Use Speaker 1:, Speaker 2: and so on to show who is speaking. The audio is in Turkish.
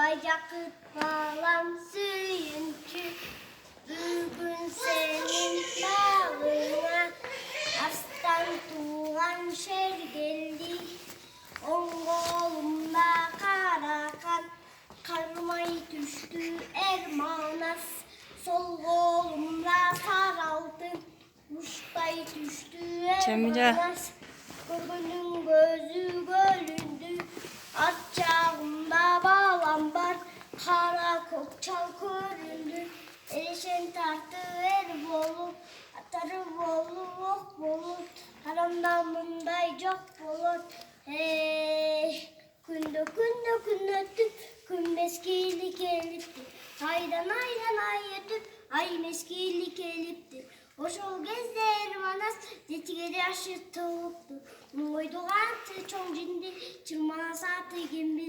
Speaker 1: yakıt bağlam suyuncu. Bugün senin bağına aslan tuğan şer geldi. On kolumda karakan karmay düştü ermanas. Sol kolumda saraldım kuştay düştü ermanas. Kırgının gözü göründü atacağımda bağlam var. Kara kokçal göründü erişen tartı er bolu. Atarı bolu ok bolu karanlamınday çok bolu. Hey kundu kun meskilik elipti. Haydan ayetip ay meskilik elipti. Oşol gezler manas zetigeri aşı tavuktu. Moydu gantı çoğun cindi çırmana saatı gembi.